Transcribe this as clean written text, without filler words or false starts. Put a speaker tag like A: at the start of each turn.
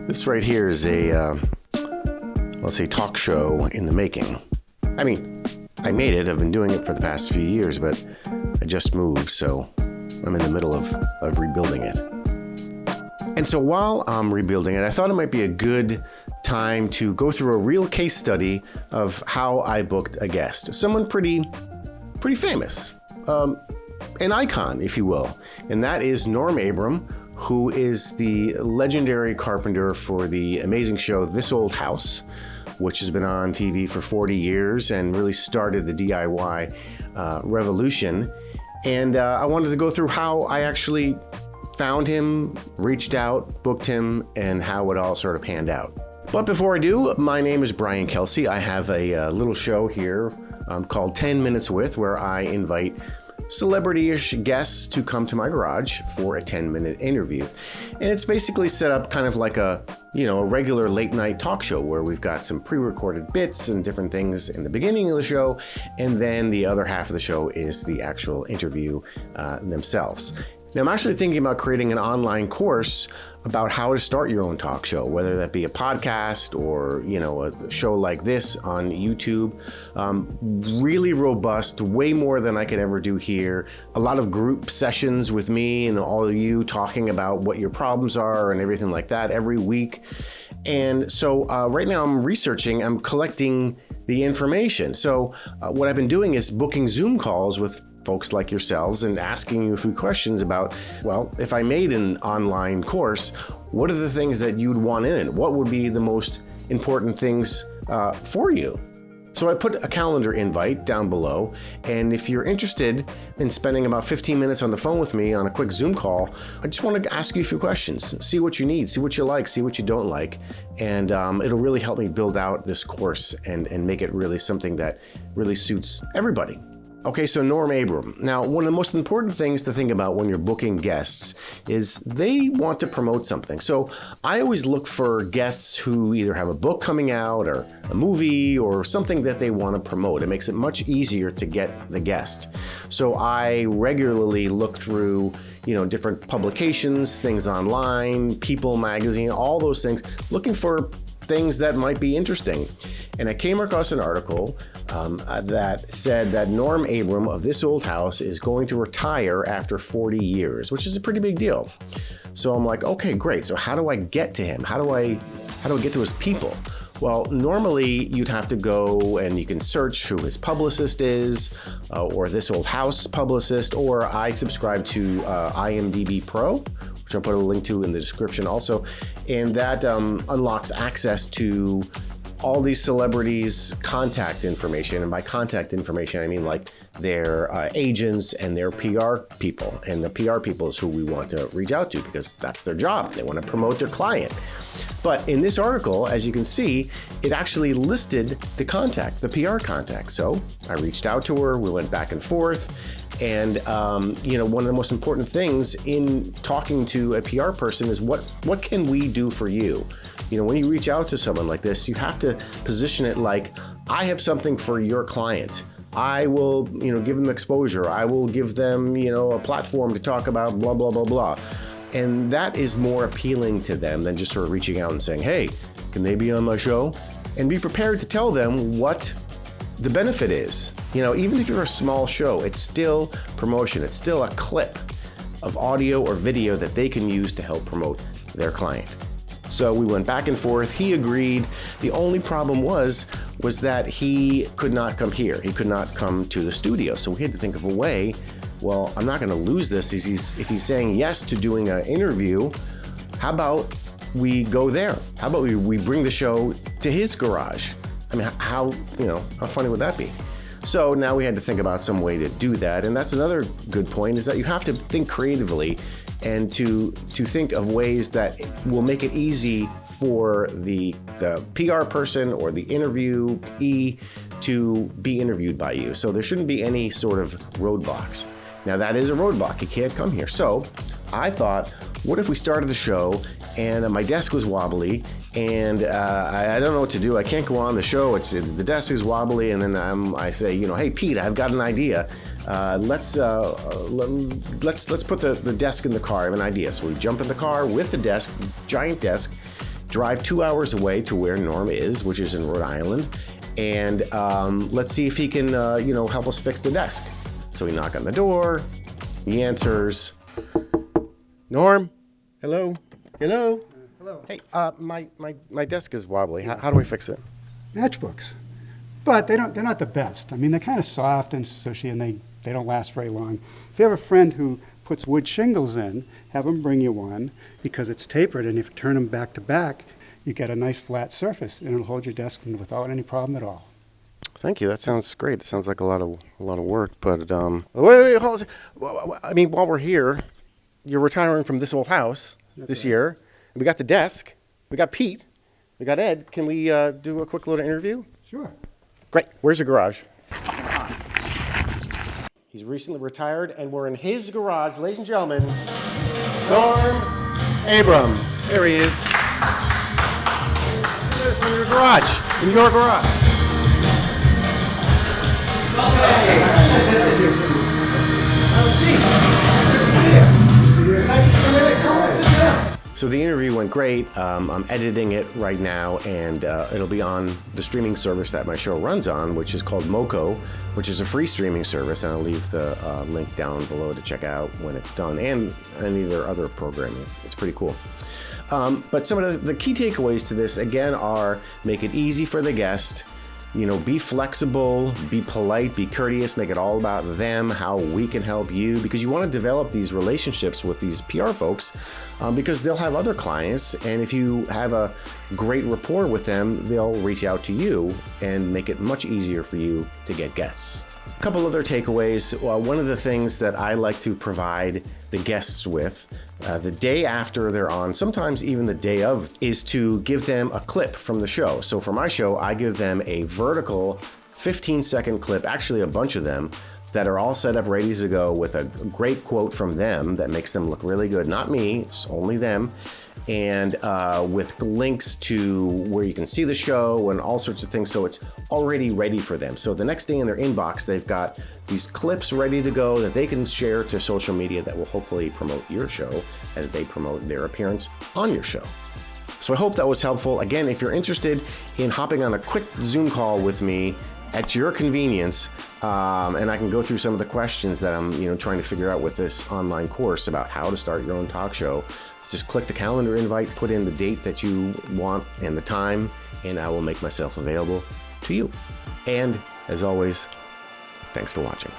A: This right here is a, let's say, talk show in the making. I mean, I made it. I've been doing it for the past few years, but I just moved, so I'm in the middle of rebuilding it. And so while I'm rebuilding it, I thought it might be a good time to go through a real case study of how I booked a guest. Someone pretty famous, an icon, if you will. And that is Norm Abram, who is the legendary Carpenter for the amazing show This Old House, which has been on TV for 40 years and really started the DIY revolution. And I wanted to go through how I actually found him, reached out, booked him, and how it all sort of panned out. But before I do, my name is Brian Kelsey. I have a little show here called 10 Minutes With, where I invite celebrity-ish guests to come to my garage for a 10-minute interview. And it's basically set up kind of like a regular late-night talk show where we've got some pre-recorded bits and different things in the beginning of the show, and then the other half of the show is the actual interview themselves. Now, I'm actually thinking about creating an online course about how to start your own talk show, whether that be a podcast or, a show like this on YouTube. Really robust, way more than I could ever do here. A lot of group sessions with me and all of you talking about what your problems are and everything like that every week. And so right now I'm collecting the information. So what I've been doing is booking Zoom calls with folks like yourselves and asking you a few questions about, well, if I made an online course, what are the things that you'd want in it? What would be the most important things for you? So I put a calendar invite down below, and if you're interested in spending about 15 minutes on the phone with me on a quick Zoom call, I just want to ask you a few questions, see what you need, see what you like, see what you don't like, and it'll really help me build out this course and make it really something that really suits everybody. Okay, so Norm Abram. Now, one of the most important things to think about when you're booking guests is they want to promote something. So I always look for guests who either have a book coming out or a movie or something that they want to promote. It makes it much easier to get the guest. So I regularly look through different publications, things online, People magazine, all those things, looking for things that might be interesting. And I came across an article that said that Norm Abram of This Old House is going to retire after 40 years, which is a pretty big deal. So I'm like, okay, great. So how do I get to him? How do I get to his people? Well, normally you'd have to go and you can search who his publicist is, or This Old House publicist, or I subscribe to IMDB Pro, which I'll put a link to in the description also. And that unlocks access to all these celebrities' contact information. And by contact information, I mean like their agents and their PR people. And the PR people is who we want to reach out to because that's their job. They want to promote their client. But in this article, as you can see, it actually listed the contact, the PR contact. So I reached out to her, we went back and forth. And, one of the most important things in talking to a PR person is what can we do for you? When you reach out to someone like this, you have to position it like, I have something for your client. I will, give them exposure. I will give them, a platform to talk about blah, blah, blah, blah. And that is more appealing to them than just sort of reaching out and saying, hey, can they be on my show? And be prepared to tell them what the benefit is. Even if you're a small show, it's still promotion. It's still a clip of audio or video that they can use to help promote their client. So we went back and forth. He agreed. The only problem was that he could not come here. He could not come to the studio. So we had to think of a way. Well, I'm not going to lose this. If he's saying yes to doing an interview, how about we go there? How about we bring the show to his garage? I mean, how funny would that be? So now we had to think about some way to do that. And that's another good point, is that you have to think creatively and to think of ways that will make it easy for the PR person or the interviewee to be interviewed by you. So there shouldn't be any sort of roadblocks. Now that is a roadblock. You can't come here. So I thought, what if we started the show and my desk was wobbly and I don't know what to do. I can't go on the show. The desk is wobbly, and then I say, hey Pete, I've got an idea. Let's put the desk in the car. I have an idea. So we jump in the car with the desk, giant desk, drive 2 hours away to where Norm is, which is in Rhode Island, and let's see if he can, help us fix the desk. So we knock on the door. He answers. Norm, hello, hello.
B: Hello.
A: Hey, my desk is wobbly. How do I fix it?
B: Matchbooks. But they're not the best. I mean, they're kind of soft and sushy, and they don't last very long. If you have a friend who puts wood shingles in, have them bring you one, because it's tapered, and if you turn them back to back, you get a nice flat surface, and it'll hold your desk without any problem at all.
A: Thank you. That sounds great. It sounds like a lot of work, but wait, hold on. I mean, while we're here, you're retiring from this old house this year. We got the desk. We got Pete. We got Ed. Can we do a quick little interview?
B: Sure.
A: Great. Where's your garage? He's recently retired, and we're in his garage. Ladies and gentlemen, Norm Abram. There he is. This in your garage. In your garage. Hey. Have a seat. Good to see you. Nice to meet you. Come on, sit down. So the interview went great. I'm editing it right now, and it'll be on the streaming service that my show runs on, which is called Moco, which is a free streaming service, and I'll leave the link down below to check out when it's done, and any of their other programming. It's pretty cool. But some of the key takeaways to this, again, are make it easy for the guest. Be flexible, be polite, be courteous, make it all about them, how we can help you, because you want to develop these relationships with these PR folks because they'll have other clients, and if you have a great rapport with them, they'll reach out to you and make it much easier for you to get guests. A couple other takeaways. One of the things that I like to provide the guests with the day after they're on, sometimes even the day of, is to give them a clip from the show. So for my show, I give them a vertical 15-second clip, actually a bunch of them, that are all set up ready to go with a great quote from them that makes them look really good. Not me, it's only them. And with links to where you can see the show and all sorts of things, so it's already ready for them. So the next day in their inbox, they've got these clips ready to go that they can share to social media that will hopefully promote your show as they promote their appearance on your show. So I hope that was helpful. Again, if you're interested in hopping on a quick Zoom call with me at your convenience, and I can go through some of the questions that I'm trying to figure out with this online course about how to start your own talk show, just click the calendar invite, put in the date that you want and the time, and I will make myself available to you. And as always, thanks for watching.